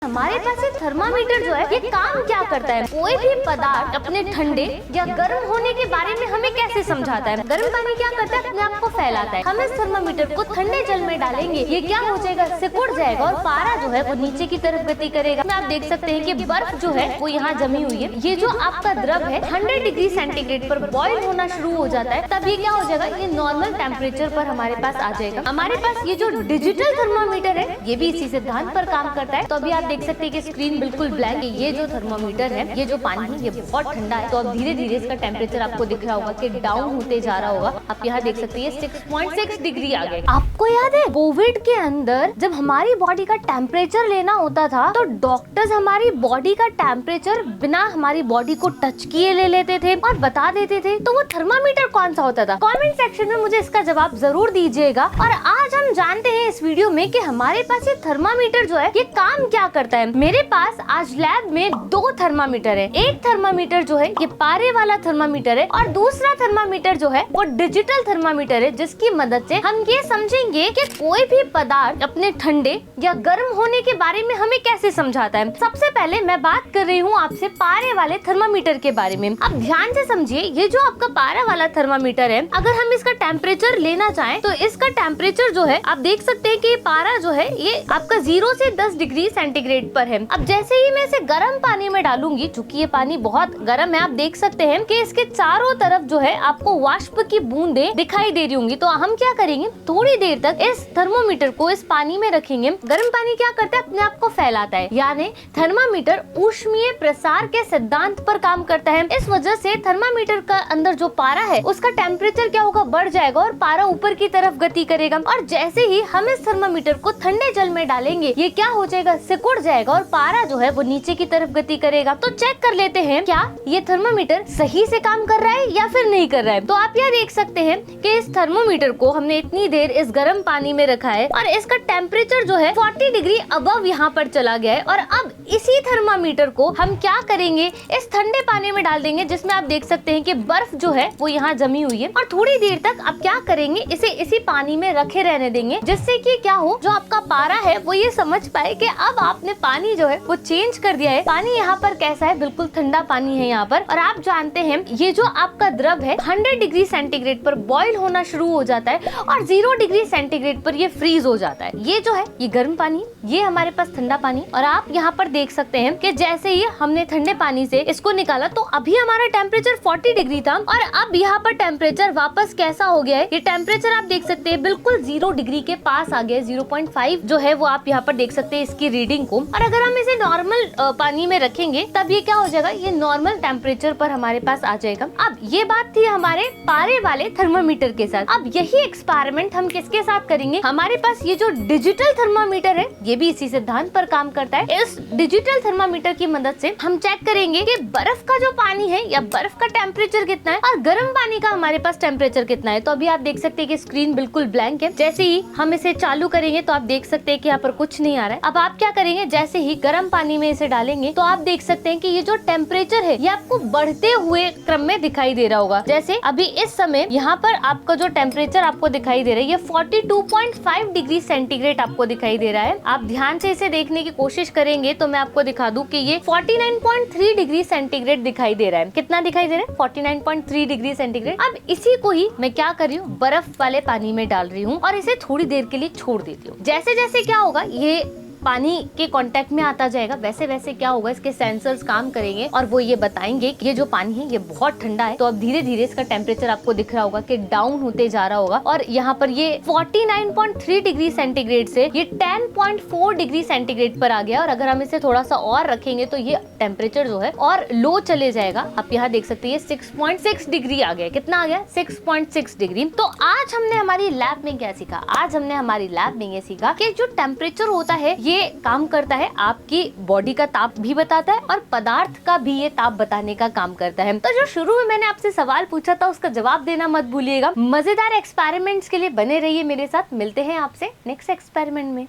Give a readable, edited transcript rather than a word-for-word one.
हमारे पास ये थर्मामीटर जो है ये काम क्या करता है? कोई भी पदार्थ अपने ठंडे या गर्म होने के बारे में हमें कैसे समझाता है? गर्म पानी क्या करता है? अपने आप को फैलाता है। हम इस थर्मामीटर को ठंडे जल में डालेंगे, ये क्या हो जाएगा? सिकुड़ जाएगा और पारा जो है वो नीचे की तरफ गति करेगा। आप देख सकते हैं कि बर्फ जो है वो यहाँ जमी हुई है। ये जो आपका द्रव है 100 डिग्री सेंटीग्रेड पर बॉईल होना शुरू हो जाता है, तब ये क्या हो जाएगा? ये नॉर्मल टेम्परेचर पर हमारे पास आ जाएगा। हमारे पास ये जो डिजिटल थर्मामीटर है ये भी इसी सिद्धांत पर काम करता है। तो अभी आप देख सकते हैं कि स्क्रीन बिल्कुल ब्लैक है। ये जो थर्मामीटर है, ये जो पानी है ये बहुत ठंडा है। तो अब धीरे धीरे इसका टेम्परेचर आपको दिख रहा होगा कि डाउन होते जा रहा होगा। आप यहाँ देख सकते हैं 6.6 डिग्री आ गए। आपको याद है कोविड के अंदर जब हमारी बॉडी का टेम्परेचर लेना होता था तो डॉक्टर्स हमारी बॉडी का टेम्परेचर बिना हमारी बॉडी को टच किए ले लेते थे और बता देते थे। तो वो थर्मामीटर कौन सा होता था? कमेंट सेक्शन में मुझे इसका जवाब जरूर दीजिएगा। और आज हम जानते हैं इस वीडियो में कि हमारे पास ये थर्मामीटर जो है ये काम क्या करता है। मेरे पास आज लैब में 2 थर्मामीटर है। एक थर्मामीटर जो है ये पारे वाला थर्मामीटर है और दूसरा थर्मामीटर जो है वो डिजिटल थर्मामीटर है, जिसकी मदद से हम ये समझेंगे कि कोई भी पदार्थ अपने ठंडे या गर्म होने के बारे में हमें कैसे समझाता है। सबसे पहले मैं बात कर रही हूँ आपसे पारे वाले थर्मामीटर के बारे में। अब ध्यान से समझिए, ये जो आपका पारा वाला थर्मामीटर है, अगर हम इसका टेम्परेचर लेना चाहें तो इसका टेम्परेचर जो है आप देख सकते हैं कि पारा जो है ये आपका 0 से 10 डिग्री सेंटीग्रेड पर है। अब जैसे ही मैं इसे गर्म पानी में डालूंगी, चूंकि ये पानी बहुत गर्म है, आप देख सकते हैं कि इसके चारों तरफ जो है आपको वाष्प की बूंदें दिखाई दे रही होंगी। तो हम क्या करेंगे, थोड़ी देर तक इस थर्मोमीटर को इस पानी में रखेंगे। गर्म पानी क्या करता है? अपने आप को फैलाता है, यानी थर्मामीटर ऊष्मीय प्रसार के सिद्धांत पर काम करता है। इस वजह से थर्मामीटर का अंदर जो पारा है उसका टेम्परेचर क्या होगा? बढ़ जाएगा और पारा ऊपर की तरफ गति करेगा। और जैसे ही हम इस थर्मामीटर को ठंडे जल में डालेंगे, ये क्या हो जाएगा? सिकुड़ जाएगा और पारा जो है वो नीचे की तरफ गति करेगा। तो चेक कर लेते हैं क्या ये थर्मामीटर सही से काम कर रहा है या फिर नहीं कर रहा है। तो आप यह देख सकते हैं कि इस थर्मोमीटर को हमने इतनी देर इस गर्म पानी में रखा है और इसका टेम्परेचर जो है 40 डिग्री अबव यहाँ पर चला गया है। और अब इसी थर्मामीटर को हम क्या करेंगे, इस ठंडे पानी में डाल देंगे, जिसमें आप देख सकते हैं कि बर्फ जो है वो यहाँ जमी हुई है। और थोड़ी देर तक आप क्या करेंगे, इसे इसी पानी में रखे रहने देंगे, जिससे कि क्या हो, जो आपका पारा है वो ये समझ पाए कि अब आपने पानी जो है वो चेंज कर दिया है। पानी यहाँ पर कैसा है? बिल्कुल ठंडा पानी है यहाँ पर। और आप जानते हैं ये जो आपका द्रव है 100 डिग्री सेंटीग्रेड पर बॉईल होना शुरू हो जाता है और 0 डिग्री सेंटीग्रेड पर ये फ्रीज हो जाता है। ये जो है ये गर्म पानी, ये हमारे पास ठंडा पानी। और आप यहाँ पर देख सकते हैं कि जैसे ही हमने ठंडे पानी से इसको निकाला तो अभी हमारा टेम्परेचर 40 डिग्री था और अब यहाँ पर टेम्परेचर वापस कैसा हो गया है? ये टेम्परेचर आप देख सकते हैं बिल्कुल 0 डिग्री के पास आ गया है। 0.5 जो है वो आप यहाँ पर देख सकते हैं इसकी रीडिंग को। और अगर हम इसे नॉर्मल पानी में रखेंगे तब ये क्या हो जाएगा? ये नॉर्मल टेम्परेचर पर हमारे पास आ जाएगा। अब ये बात थी हमारे पारे वाले थर्मामीटर के साथ। अब यही एक्सपेरिमेंट हम किसके साथ करेंगे? हमारे पास ये जो डिजिटल थर्मामीटर है ये भी इसी सिद्धांत पर काम करता है। इस डिजिटल थर्मामीटर की मदद से हम चेक करेंगे कि बर्फ का जो पानी है या बर्फ का टेम्परेचर कितना है और गर्म पानी का हमारे पास टेम्परेचर कितना है। तो अभी आप देख सकते हैं कि स्क्रीन बिल्कुल ब्लैंक है। जैसे ही हम इसे चालू करेंगे तो आप देख सकते हैं कि यहाँ पर कुछ नहीं आ रहा है। अब आप क्या करेंगे, जैसे ही गर्म पानी में इसे डालेंगे तो आप देख सकते हैं कि ये जो टेम्परेचर है ये आपको बढ़ते हुए क्रम में दिखाई दे रहा होगा। जैसे अभी इस समय यहाँ पर आपका जो टेम्परेचर आपको दिखाई दे रहा है ये 42.5 डिग्री सेंटीग्रेड आपको दिखाई दे रहा है। आप ध्यान से इसे देखने की कोशिश करेंगे तो मैं आपको दिखा दूं कि ये 49.3 डिग्री सेंटीग्रेड दिखाई दे रहा है। कितना दिखाई दे रहा है? 49.3 डिग्री सेंटीग्रेड। अब इसी को ही मैं क्या कर रही हूँ, बर्फ वाले पानी में डाल रही हूँ और इसे थोड़ी देर के लिए छोड़ देती हूँ। जैसे जैसे क्या होगा, ये पानी के कांटेक्ट में आता जाएगा, वैसे वैसे क्या होगा, इसके सेंसर्स काम करेंगे और वो ये बताएंगे कि ये जो पानी है ये बहुत ठंडा है। तो अब धीरे धीरे इसका टेम्परेचर आपको दिख रहा होगा कि डाउन होते जा रहा होगा और यहाँ पर ये 49.3 डिग्री सेंटीग्रेड से ये 10.4 डिग्री सेंटीग्रेड पर आ गया। और अगर हम इसे थोड़ा सा और रखेंगे तो ये टेम्परेचर जो है और लो चले जाएगा। आप यहाँ देख सकते हैं 6.6 डिग्री आ गया। कितना आ गया? 6.6 डिग्री। तो आज हमने हमारी लैब में क्या सीखा? आज हमने हमारी लैब में ये सीखा कि जो टेम्परेचर होता है ये काम करता है, आपकी बॉडी का ताप भी बताता है और पदार्थ का भी ये ताप बताने का काम करता है। तो जो शुरू में मैंने आपसे सवाल पूछा था उसका जवाब देना मत भूलिएगा। मजेदार एक्सपेरिमेंट्स के लिए बने रहिए मेरे साथ। मिलते हैं आपसे नेक्स्ट एक्सपेरिमेंट में।